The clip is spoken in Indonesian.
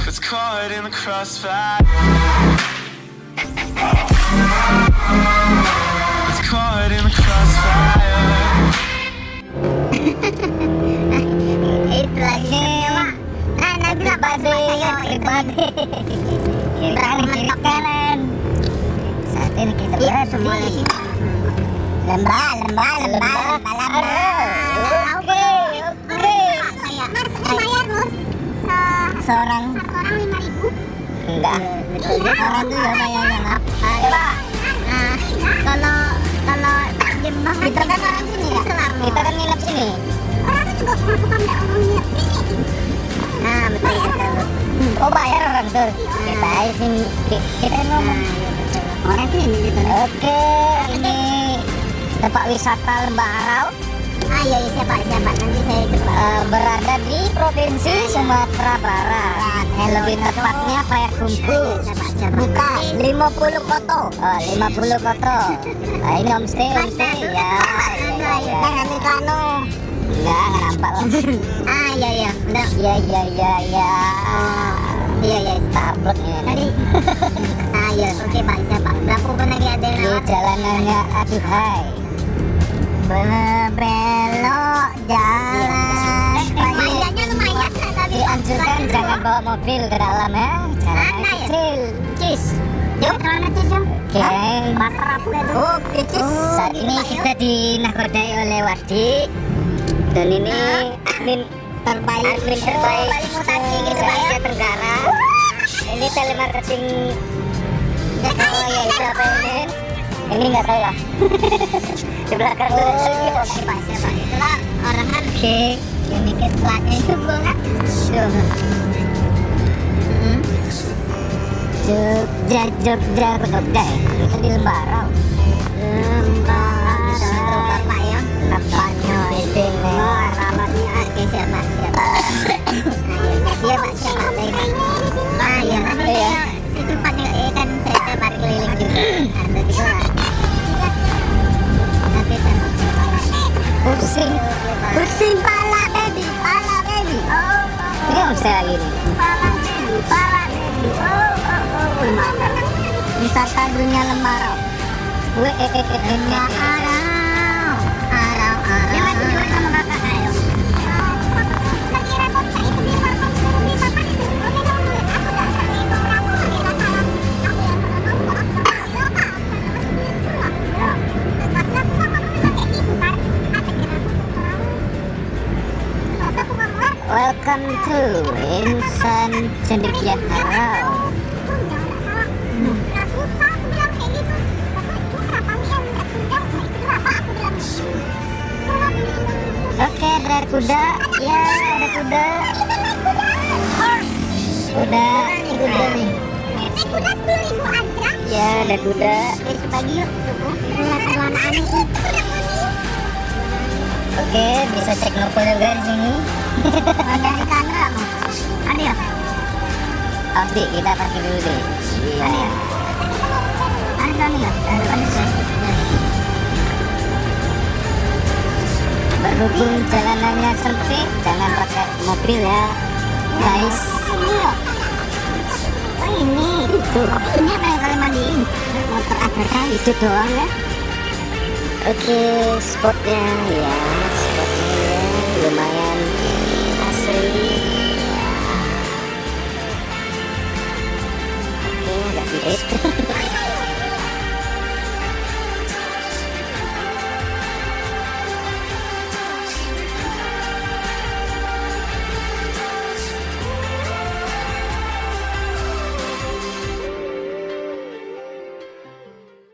Gets caught in the crossfire. Gets caught in the crossfire. Itu lagi Nabila bahasa saya ibadah. Kita kiri kanan. Saat ini kita berada di lembah. Oke. Seorang 5.000. Enggak. Orang itu ya bayarnya. Coba. Kalau jembah kita kan orang sini ya. Kita kan nginep sini. Orang itu juga suka orang nginep sini. Nah, betul. Oh, bayar orang tuh. Kita sini. Kita ngomong. Orang sini gitu. Oke, ini tempat wisata Lembah Harau. Iya, siapa nanti saya coba. Berada di provinsi Sumatera Barat. Lebih tepatnya Payakumbuh. Buka 50 koto. Oh, 50 koto. Nah, ini homestay ya. Jangan ikano. Enggak nampak lah. Iya. Udah. Iya. Iya, startup ini tadi. Iya, oke Pak, siapa? Berapa pun lagi ada yang lewat? Jalanannya aduhai. Belok jalan. Panjangnya lumayan. Dianjurkan jangan bawa mobil ke dalam ya. Jalan kecil. Cis. Yuk, jalan cis yuk. Oke. Pasar apa itu? Oke, cis. Saat ini kita dinakodai oleh Wardi. Dan ini admin terbaik mutasi gitu ya, Asia Tenggara. Ini telemarketing. Oh ya, itu apa ini nggak tahu lah. Di belakang tuh siapa itulah orang kan yang bikin platnya itu kan Jogja kita di Lembarau Bapak ya apanya istimewa alamatnya siapa ya nanti ya itu pakai kan saya mari keliling juga ada di sana nanti pusing pala baby ini homestay lagi nih pala baby wisata dunia Lembarau Welcome to Insan Cendekia Harau. Oke, ada kuda. Ya, ada kuda. Kuda nih. Kuda 10.000 aja. Ya, ada kuda. Bagi yuk. Oke, bisa cek nopo juga di sini. Ada di kamera mau. Ada ya? Abdi, kita parkir dulu deh. Iya. Ada kami ya? Ada. Berhubung jalanannya sempit, jangan pakai mobil ya, guys. Ini itu. Ini apa yang kalian mandiin? Motor ATK itu doang ya. Oke, spotnya lumayan